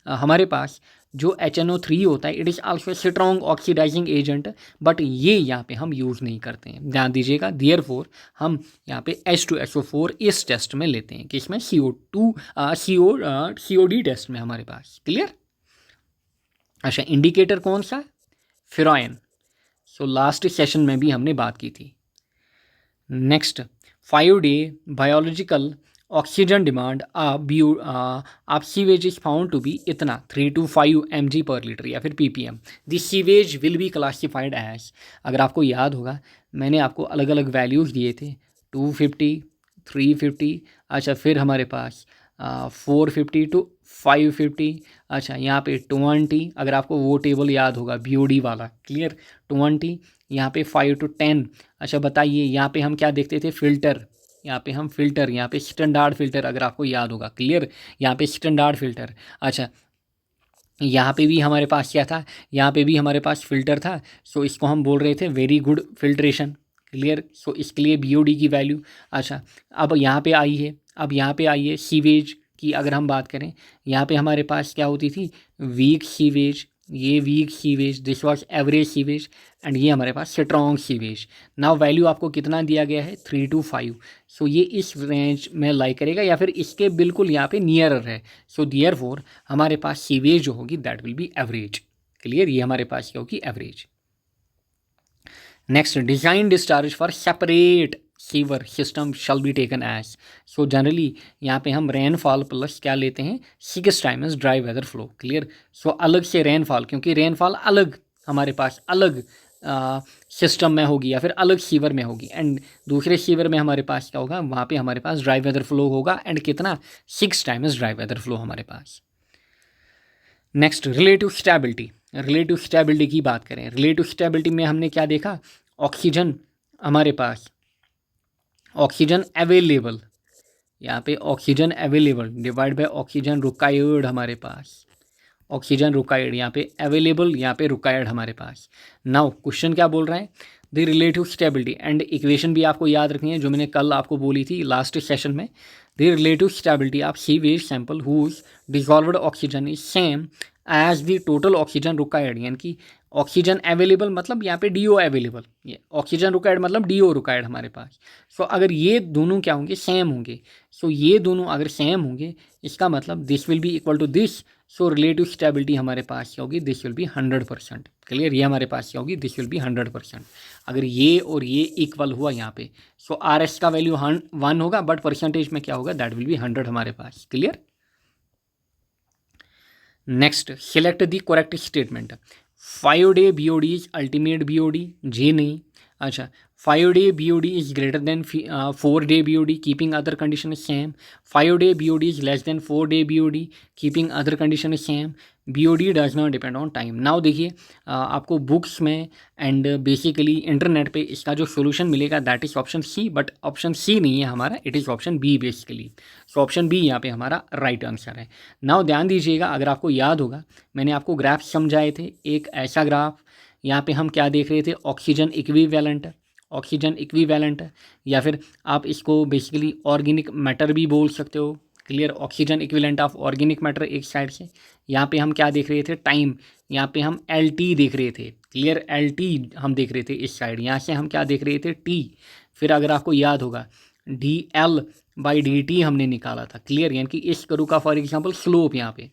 हमारे पास जो HNO3 होता है it is also strong oxidising agent, but ये यहाँ पे हम यूज़ नहीं करते हैं, ध्यान दीजिएगा। देयरफॉर हम यहाँ पे H2SO4 इस टेस्ट में लेते हैं, किसमें, COD टेस्ट में हमारे पास, क्लियर। अच्छा, इंडिकेटर कौन सा, फिरॉयन। सो लास्ट सेशन में भी हमने बात की थी। Next, 5-day biological oxygen demand of sewage is found to be इतना 3 to 5 mg पर लीटर या फिर ppm। This sewage will be classified as, अगर आपको याद होगा मैंने आपको अलग अलग वैल्यूज़ दिए थे, 250, 350, अच्छा फिर हमारे पास 450 to 550, अच्छा यहाँ पे 20, अगर आपको वो टेबल याद होगा BOD वाला, क्लियर, 20, यहाँ पे 5 to 10। अच्छा बताइए यहाँ पे हम क्या देखते थे, फ़िल्टर, यहाँ पे हम फ़िल्टर, यहाँ पे स्टैंडर्ड फ़िल्टर अगर आपको याद होगा, क्लियर, यहाँ पे स्टैंडर्ड फ़िल्टर। अच्छा यहाँ पे भी हमारे पास क्या था, यहाँ पे भी हमारे पास फ़िल्टर था। सो इसको हम बोल रहे थे वेरी गुड फिल्ट्रेशन, क्लियर। सो इसके लिए BOD की वैल्यू। अच्छा अब यहाँ पे आई है, अब यहाँ पे आई है सीवेज की अगर हम बात करें, यहाँ पे हमारे पास क्या होती थी, वीक सीवेज, ये weak sewage, this was average sewage, and ये हमारे पास स्ट्रॉन्ग सीवेज। नाउ वैल्यू आपको कितना दिया गया है, 3 to 5। सो ये इस रेंज में लाई करेगा या फिर इसके बिल्कुल यहाँ पे नियरर है। सो देयरफॉर हमारे पास सीवेज जो होगी that will be average, clear, ये हमारे पास क्या होगी, average. Next, design discharge for separate sewer system shall be taken as. So generally यहाँ पे हम रेनफॉल प्लस क्या लेते हैं, 6 times dry weather flow. Clear. So अलग से रेनफॉल, क्योंकि रेनफॉल अलग हमारे पास अलग सिस्टम में होगी या फिर अलग सीवर में होगी, एंड दूसरे सीवर में हमारे पास क्या होगा, वहाँ पे हमारे पास ड्राई वेदर फ्लो होगा, एंड कितना, 6 टाइम्स ड्राई वेदर फ्लो हमारे पास। Next, relative stability. Relative stability की बात करें, रिलेटिव स्टेबिलिटी में हमने क्या देखा, ऑक्सीजन हमारे पास, ऑक्सीजन अवेलेबल, यहाँ पे oxygen available divide by oxygen required हमारे पास, ऑक्सीजन रिक्वायर्ड यहाँ पे अवेलेबल, यहाँ पे रिक्वायर्ड हमारे पास। नाउ क्वेश्चन क्या बोल रहा है, the relative stability, and equation भी आपको याद रखनी है जो मैंने कल आपको बोली थी लास्ट सेशन में। The relative stability of sewage sample whose dissolved oxygen is same as the total oxygen required, यानी कि ऑक्सीजन अवेलेबल मतलब यहाँ पे डीओ अवेलेबल, ये ऑक्सीजन रिक्वायर्ड मतलब डीओ रिक्वायर्ड हमारे पास। सो अगर ये दोनों क्या होंगे, सेम होंगे, सो ये दोनों अगर सेम होंगे इसका मतलब this will be equal to this. So relative stability हमारे पास क्या होगी, दिस विल बी 100%। क्लियर, ये हमारे पास क्या होगी, दिस विल बी 100%। अगर ये और ये इक्वल हुआ यहाँ पे, सो आर एस का वैल्यू 1 होगा, बट परसेंटेज में क्या होगा, दैट विल बी 100 हमारे पास। Clear. Next, select the correct statement. 5 day BOD is ultimate BOD, जे नहीं। अच्छा, 5 day BOD is greater than 4 day BOD keeping other condition same. 5 day BOD is less than 4 day BOD keeping other condition same. BOD does not depend on time. Now देखिए, आपको बुक्स में एंड बेसिकली इंटरनेट पे इसका जो सोल्यूशन मिलेगा that is option C, but option C नहीं है हमारा, it is option B basically. So option B यहाँ पे हमारा राइट आंसर है। नाउ ध्यान दीजिएगा, अगर आपको याद होगा मैंने आपको ग्राफ समझाए थे, एक ऐसा ग्राफ, यहाँ पे हम क्या देख रहे थे, ऑक्सीजन इक्विवेलेंट, ऑक्सीजन इक्विवेलेंट, या फिर आप इसको बेसिकली ऑर्गेनिक मैटर भी बोल सकते हो। Clear, oxygen equivalent of organic matter एक साइड से। यहाँ पे हम क्या देख रहे थे, टाइम, यहाँ पे हम LT देख रहे थे। क्लियर, LT हम देख रहे थे इस साइड, यहाँ से हम क्या देख रहे थे, T। फिर अगर आपको याद होगा dL/dt हमने निकाला था। क्लियर, यानी कि इस करू का फॉर एग्जांपल स्लोप यहाँ पे।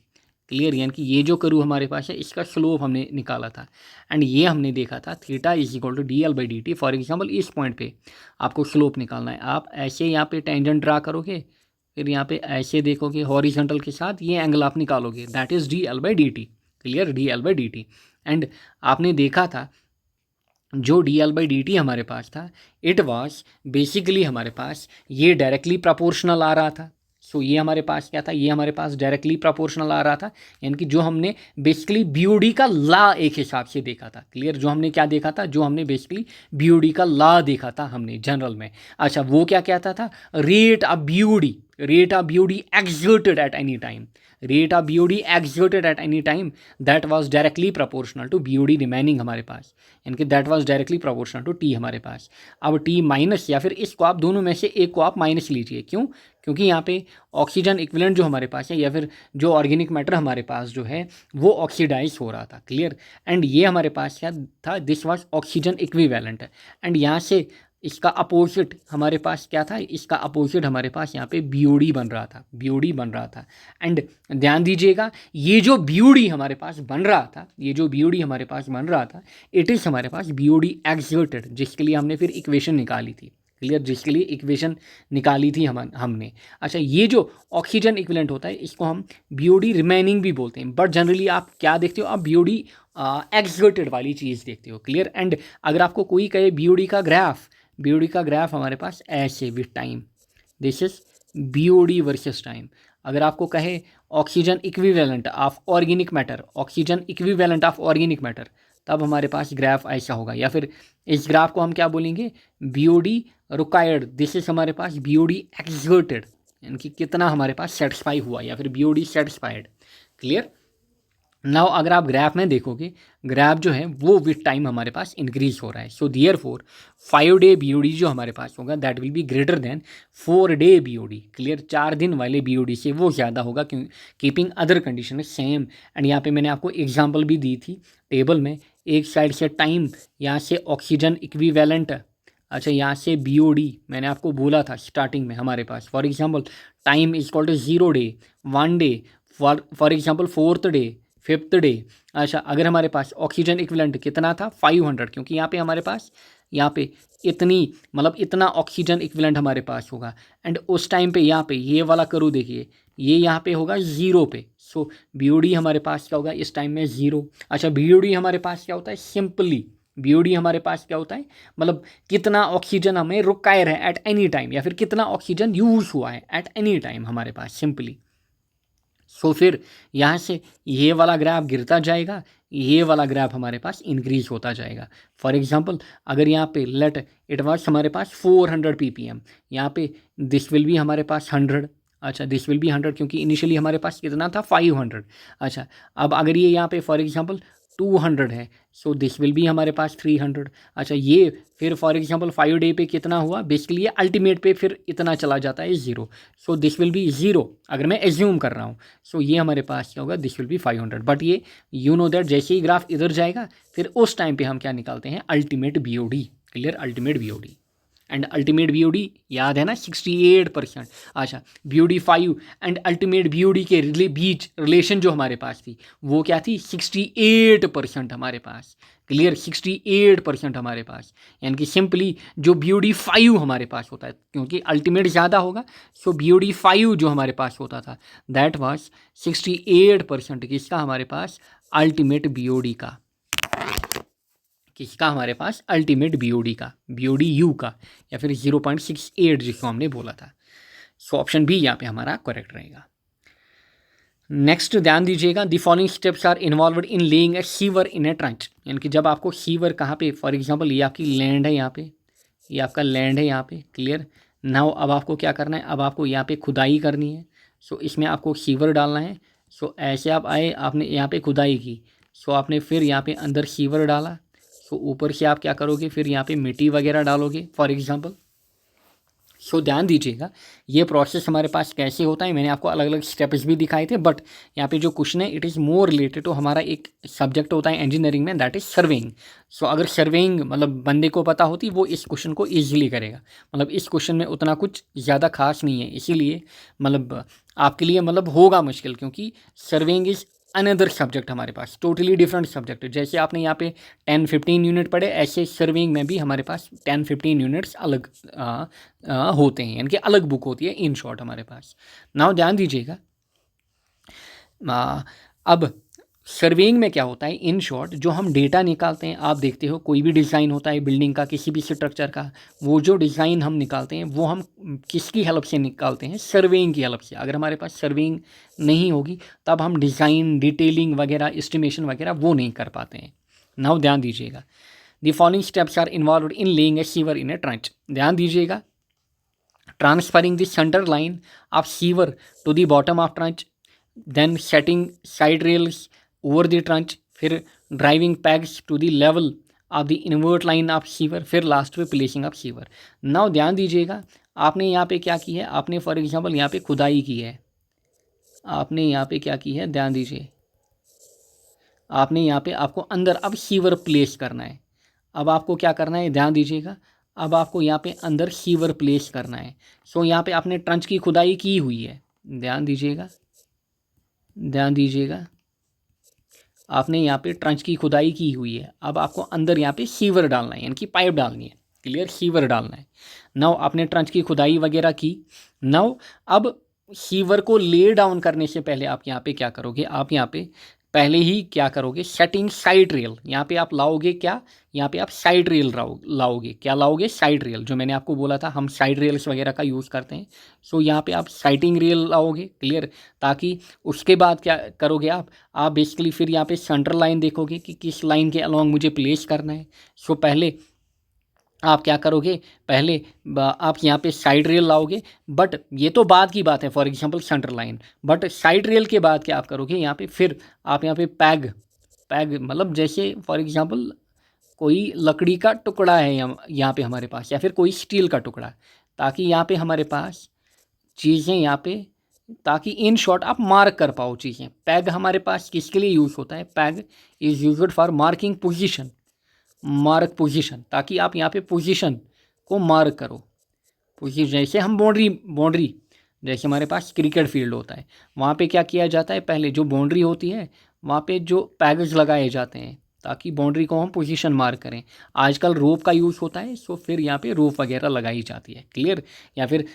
क्लियर, यानी कि ये जो करू हमारे पास है इसका स्लोप हमने निकाला था, एंड ये हमने देखा था theta is equal to dL/dt। For example इस पॉइंट पे आपको स्लोप निकालना है, आप ऐसे यहाँ पे टेंजेंट ड्रा करोगे, फिर यहाँ पे ऐसे देखोगे हॉरिजॉन्टल के साथ, ये एंगल आप निकालोगे, that is dL/dt। Clear, dL/dt। And आपने देखा था जो dL/dt हमारे पास था, इट वाज बेसिकली हमारे पास ये डायरेक्टली प्रोपोर्शनल आ रहा था। सो ये हमारे पास क्या था, ये हमारे पास डायरेक्टली प्रोपोर्शनल आ रहा था, यानी कि जो हमने बेसिकली BOD का लॉ एक हिसाब से देखा था। क्लियर, जो हमने क्या देखा था, जो हमने बेसिकली BOD का लॉ देखा था हमने जनरल में। अच्छा, वो क्या कहता था, rate of BOD, rate of BOD exerted at any time, rate of BOD exerted at any time that was directly proportional to BOD remaining हमारे पास, यानी कि that was directly proportional to T हमारे पास। अब T माइनस, या फिर इसको आप दोनों में से एक को आप माइनस लीजिए, क्यों, क्योंकि यहाँ पे ऑक्सीजन इक्विवेलेंट जो हमारे पास है, या फिर जो ऑर्गेनिक मैटर हमारे पास जो है वो ऑक्सीडाइज हो रहा था। क्लियर, एंड ये हमारे पास क्या था, this was oxygen equivalent, and यहाँ से इसका अपोजिट हमारे पास क्या था, इसका अपोजिट हमारे पास यहाँ पे BOD बन रहा था, BOD बन रहा था। एंड ध्यान दीजिएगा, ये जो BOD हमारे पास बन रहा था, ये जो BOD हमारे पास बन रहा था, इट इज़ हमारे पास BOD एक्सर्टेड, जिसके लिए हमने फिर इक्वेशन निकाली थी। क्लियर, जिसके लिए इक्वेशन निकाली थी हमने। अच्छा, ये जो ऑक्सीजन इक्विवेलेंट होता है इसको हम BOD रिमेनिंग भी बोलते हैं, बट जनरली आप क्या देखते हो, आप BOD एक्सर्टेड वाली चीज़ देखते हो। क्लियर, एंड अगर आपको कोई कहे BOD का ग्राफ हमारे पास ऐसे with time, this is BOD versus time. अगर आपको कहे oxygen equivalent of organic matter, oxygen equivalent of organic matter, तब हमारे पास ग्राफ ऐसा होगा, या फिर इस ग्राफ को हम क्या बोलेंगे, BOD रिक्वायर्ड, दिस इज हमारे पास BOD एक्सर्टेड, यानी कि कितना हमारे पास सेटिस्फाई हुआ, या फिर BOD सेटिस्फाइड। क्लियर। नाउ अगर आप ग्राफ में देखोगे, ग्राफ जो है वो विथ टाइम हमारे पास इंक्रीज हो रहा है। सो देयरफॉर 5 डे BOD जो हमारे पास होगा that will be greater than 4 day BOD। Clear, 4 दिन वाले BOD से वो ज़्यादा होगा, क्यों, keeping other condition same. And यहाँ पे मैंने आपको एग्जांपल भी दी थी टेबल में, एक साइड से टाइम, यहाँ से ऑक्सीजन इक्विवेलेंट, अच्छा यहाँ से BOD मैंने आपको बोला था स्टार्टिंग में हमारे पास, for example time is equal to 0 day, 1 day, for example 4th day, 5th day. अच्छा, अगर हमारे पास ऑक्सीजन इक्विवेलेंट कितना था 500, क्योंकि यहाँ पे हमारे पास यहाँ पे इतनी मतलब इतना ऑक्सीजन इक्विवेलेंट हमारे पास होगा। एंड उस टाइम पे यहाँ पे ये वाला करूँ, देखिए ये यहाँ पे होगा 0 पे। सो BOD हमारे पास क्या होगा इस टाइम में 0। अच्छा, BOD हमारे पास क्या होता है, सिंपली BOD हमारे पास क्या होता है, मतलब कितना ऑक्सीजन हमें रिक्वायर है एट एनी टाइम, या फिर कितना ऑक्सीजन यूज हुआ है एट एनी टाइम हमारे पास सिंपली। सो फिर यहाँ से ये वाला ग्राफ गिरता जाएगा, ये वाला ग्राफ हमारे पास इंक्रीज होता जाएगा। फॉर एग्जांपल अगर यहाँ पे लेट इट वाज हमारे पास 400 ppm, यहाँ पे दिस विल बी हमारे पास 100। अच्छा, दिस विल बी 100 क्योंकि इनिशियली हमारे पास कितना था 500। अच्छा, अब अगर ये यहाँ पे फॉर एग्जांपल 200 है, सो दिस विल बी हमारे पास 300। अच्छा, ये फिर फॉर एग्जांपल 5 डे पे कितना हुआ, बेसिकली ये अल्टीमेट पे फिर इतना चला जाता है 0। सो दिस विल बी 0 अगर मैं एज्यूम कर रहा हूँ। सो ये हमारे पास क्या होगा, दिस विल बी 500। बट ये यू नो दैट जैसे ही ग्राफ इधर जाएगा फिर उस टाइम पे हम क्या निकालते हैं, ultimate BOD। Clear, ultimate BOD। And ultimate BOD याद है ना 68%। अच्छा, BOD 5 एंड अल्टीमेट BOD के बीच रिलेशन जो हमारे पास थी वो क्या थी, 68% हमारे पास। क्लियर, 68% हमारे पास, यानी कि सिंपली जो BOD 5 हमारे पास होता है, क्योंकि अल्टीमेट ज़्यादा होगा, सो BOD 5 जो हमारे पास होता था दैट वाज 68% किसका हमारे पास, अल्टीमेट BOD का। किसका हमारे पास, अल्टीमेट BOD का, BOD-U का, या फिर 0.68 जिसको हमने बोला था। सो ऑप्शन बी यहाँ पे हमारा करेक्ट रहेगा। नेक्स्ट ध्यान दीजिएगा, the following steps are involved in laying a sewer in a trench. यानी कि जब आपको सीवर कहाँ पे, फॉर एग्जांपल ये आपकी लैंड है, यहाँ पे ये आपका लैंड है यहाँ पे। क्लियर, नाउ अब आपको क्या करना है, अब आपको यहाँ पे खुदाई करनी है। सो इसमें आपको सीवर डालना है। सो ऐसे आप आए, आपने यहाँ पे खुदाई की, सो आपने फिर यहाँ पे अंदर सीवर डाला। सो ऊपर से आप क्या करोगे, फिर यहाँ पे मिट्टी वगैरह डालोगे फॉर एग्जांपल। सो ध्यान दीजिएगा ये प्रोसेस हमारे पास कैसे होता है, मैंने आपको अलग अलग स्टेप्स भी दिखाए थे, बट यहाँ पे जो क्वेश्चन है it is more related to हमारा एक सब्जेक्ट होता है इंजीनियरिंग में, दैट इज़ सर्वेइंग। सो अगर सर्वेइंग मतलब बंदे को पता होती वो इस क्वेश्चन को ईजिली करेगा। मतलब इस क्वेश्चन में उतना कुछ ज़्यादा खास नहीं है, इसीलिए मतलब आपके लिए मतलब होगा मुश्किल, क्योंकि सर्वेइंग इज़ अनदर सब्जेक्ट हमारे पास, टोटली डिफरेंट सब्जेक्ट। जैसे आपने यहाँ पे 10-15 यूनिट पढ़े, ऐसे सर्वेइंग में भी हमारे पास 10-15 यूनिट्स अलग होते हैं, यानी कि अलग बुक होती है इन शॉर्ट हमारे पास। नाउ ध्यान दीजिएगा, अब सर्वेइंग में क्या होता है इन शॉर्ट, जो हम डेटा निकालते हैं, आप देखते हो कोई भी डिज़ाइन होता है बिल्डिंग का, किसी भी स्ट्रक्चर का, वो जो डिज़ाइन हम निकालते हैं वो हम किसकी हेल्प से निकालते हैं, सर्वेइंग की हेल्प से। अगर हमारे पास सर्वेइंग नहीं होगी तब हम डिज़ाइन डिटेलिंग वगैरह एस्टिमेशन वगैरह वो नहीं कर पाते हैं। नाउ ध्यान दीजिएगा, the following steps are involved in laying a sewer in a trench. ध्यान दीजिएगा, transferring the centre line of sewer to the bottom of trench, then setting side rails over the trench, फिर driving pegs to the level of the invert line of sewer, फिर लास्ट में प्लेसिंग ऑफ सीवर। नाउ ध्यान दीजिएगा, आपने यहाँ पे क्या की है, आपने फॉर एग्जांपल यहाँ पे खुदाई की है, आपने यहाँ पे क्या की है, ध्यान दीजिए, आपने यहाँ पे आपको अंदर अब सीवर प्लेस करना है। अब आपको क्या करना है, ध्यान दीजिएगा, अब आपको यहाँ पे अंदर सीवर प्लेस करना है। सो यहाँ पे आपने ट्रंच की खुदाई की हुई है, ध्यान दीजिएगा, ध्यान दीजिएगा, आपने यहाँ पे ट्रंच की खुदाई की हुई है। अब आपको अंदर यहाँ पे सीवर डालना है, यानी कि पाइप डालनी है। क्लियर, सीवर डालना है। नाउ आपने ट्रंच की खुदाई वगैरह की। नाउ अब सीवर को ले डाउन करने से पहले आप यहाँ पे क्या करोगे, आप यहाँ पे पहले ही क्या करोगे, सेटिंग साइड रेल। यहाँ पे आप लाओगे क्या, यहाँ पे आप साइड रेल लाओगे, क्या लाओगे, साइड रेल। जो मैंने आपको बोला था हम साइड रेल्स वगैरह का यूज़ करते हैं। सो यहाँ पे आप साइटिंग रेल लाओगे। क्लियर, ताकि उसके बाद क्या करोगे आप बेसिकली फिर यहाँ पे सेंटर लाइन देखोगे कि किस लाइन के अलॉन्ग मुझे प्लेस करना है। सो पहले आप क्या करोगे, पहले आप यहाँ पे साइड रेल लाओगे, बट ये तो बाद की बात है, for example centre line. But side rail के बाद क्या आप करोगे, यहाँ पे फिर आप यहाँ पे पैग मतलब जैसे फॉर एग्जांपल कोई लकड़ी का टुकड़ा है यहाँ पे हमारे पास, या फिर कोई स्टील का टुकड़ा, ताकि यहाँ पे हमारे पास चीज़ें यहाँ पे, ताकि इन शॉर्ट आप मार्क कर पाओ चीज़ें। पैग हमारे पास किसके लिए यूज़ होता है, peg is used for marking position, mark position, ताकि आप यहाँ पे पोजीशन को मार्क करो। पोजीशन जैसे हम बाउंड्री जैसे हमारे पास क्रिकेट फील्ड होता है, वहाँ पे क्या किया जाता है, पहले जो बाउंड्री होती है वहाँ पे जो पैगेज लगाए जाते हैं ताकि बाउंड्री को हम पोजीशन मार्क करें। आजकल रोप का यूज़ होता है, सो फिर यहाँ पे रोप वगैरह लगाई जाती है, क्लियर। या फिर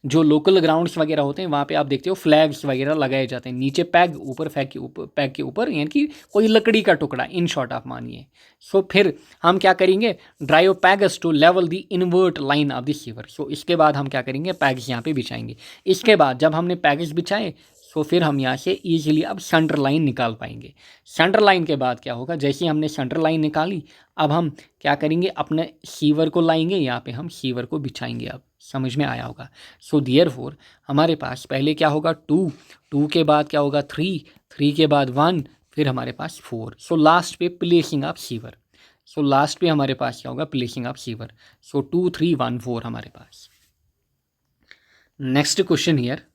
जो लोकल ग्राउंड्स वगैरह होते हैं वहाँ पे आप देखते हो फ्लैग्स वगैरह लगाए जाते हैं, नीचे पैग, ऊपर पैग के ऊपर यानी कि कोई लकड़ी का टुकड़ा, इन शॉर्ट आप मानिए। सो फिर हम क्या करेंगे, drive pegs to level the invert line of the sewer. So इसके बाद हम क्या करेंगे, पैग्स यहाँ पे बिछाएंगे। इसके बाद जब हमने पैग्स बिछाए सो फिर हम यहाँ से ईजिली अब सेंटर लाइन निकाल पाएंगे। सेंटर लाइन के बाद क्या होगा, जैसे ही हमने सेंटर लाइन निकाली अब हम क्या करेंगे, अपने सीवर को लाएंगे, यहाँ पे हम सीवर को बिछाएंगे। अब समझ में आया होगा। सो देयरफॉर हमारे पास पहले क्या होगा 2 के बाद क्या होगा 3 के बाद 1, फिर हमारे पास 4। सो लास्ट पे placing of sewer. So last पे हमारे पास क्या होगा, प्लेसिंग ऑफ सीवर। सो 2 3 1 4 हमारे पास। Next question here,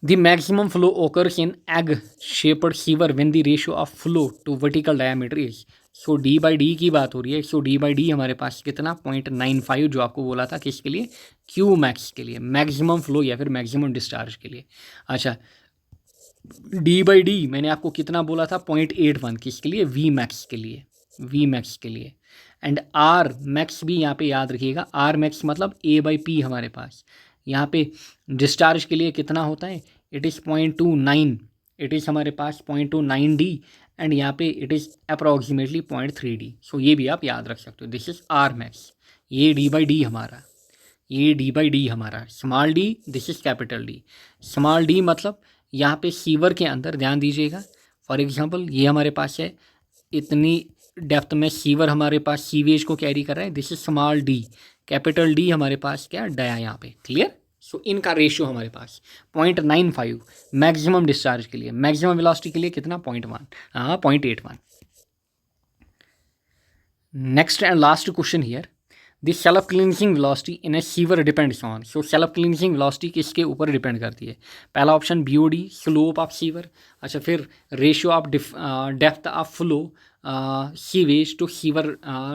the maximum flow occurs in egg-shaped sewer when the ratio of flow to vertical diameter is। So D by D की बात हो रही है। सो डी बाई डी हमारे पास कितना 0.95 जो आपको बोला था, किसके लिए, क्यू मैक्स के लिए, मैक्सिमम फ्लो या फिर मैक्सिमम डिस्चार्ज के लिए। अच्छा, डी बाई डी मैंने आपको कितना बोला था 0.81, किसके लिए, वी मैक्स के लिए, वी मैक्स के लिए। एंड आर मैक्स भी यहाँ पे याद रखिएगा, आर मैक्स मतलब ए बाई पी हमारे पास यहाँ पे डिस्चार्ज के लिए कितना होता है, इट इज़ 0.29, इट इज़ हमारे पास 0.29 डी एंड यहाँ पे इट इज़ अप्रॉक्सीमेटली 0.3 डी। सो ये भी आप याद रख सकते हो, दिस इज़ आर मैक्स। ये डी बाई डी हमारा, ये डी बाई डी हमारा, small D this is capital D. Small D मतलब यहाँ पे सीवर के अंदर ध्यान दीजिएगा, फॉर एग्जांपल ये हमारे पास है, इतनी डेप्थ में सीवर हमारे पास सीवेज को कैरी कर रहा है, this is small D. Capital D हमारे पास क्या डाया यहाँ पे, क्लियर। सो इनका रेशियो हमारे पास 0.95 मैक्सिमम डिस्चार्ज के लिए, मैक्सिमम वेलोसिटी के लिए कितना 0.81। Next and last question here, the self cleansing velocity in a sewer depends on. So self cleansing velocity किसके ऊपर डिपेंड करती है, पहला option BOD slope of sewer. अच्छा, फिर ratio of depth of flow sewage to sewer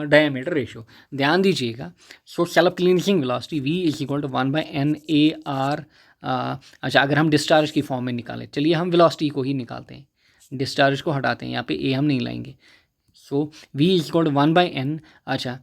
diameter ratio. ध्यान दीजिएगा, so self cleansing velocity V is equal to 1/NAR। अच्छा, अगर हम डिस्चार्ज की फॉर्म में निकालें, चलिए हम वेलोसिटी को ही निकालते हैं, डिस्चार्ज को हटाते हैं, यहाँ पे A हम नहीं लाएंगे। So V is equal to 1/N। अच्छा,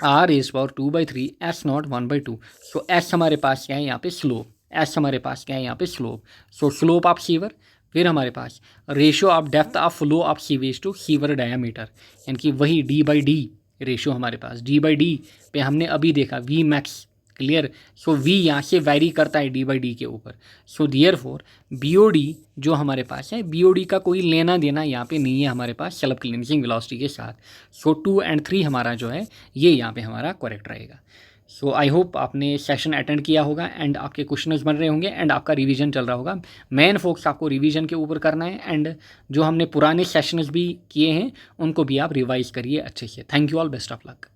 R is power 2/3, S0 1/2। So S हमारे पास क्या है यहाँ पे, स्लोप। S हमारे पास क्या है यहाँ पे, slope. So slope of sewer, फिर हमारे पास ratio of depth of flow of sewage to sewer diameter, यानी कि वही डी बाई डी रेशियो हमारे पास। डी बाई डी पे हमने अभी देखा V max, clear. So V यहाँ से वैरी करता है डी बाई डी के ऊपर। सो देयरफॉर बीओडी जो हमारे पास है, बीओडी का कोई लेना देना यहाँ पे नहीं है हमारे पास सेल्फ क्लींजिंग वेलोसिटी के साथ। सो 2 और 3 हमारा जो है ये यहाँ पे हमारा करेक्ट रहेगा। सो आई होप आपने सेशन अटेंड किया होगा एंड आपके क्वेश्चंस बन रहे होंगे एंड आपका रिवीजन चल रहा होगा। मेन फोकस आपको रिवीजन के ऊपर करना है एंड जो हमने पुराने सेशंस भी किए हैं उनको भी आप रिवाइज करिए अच्छे से। Thank you all, best of luck.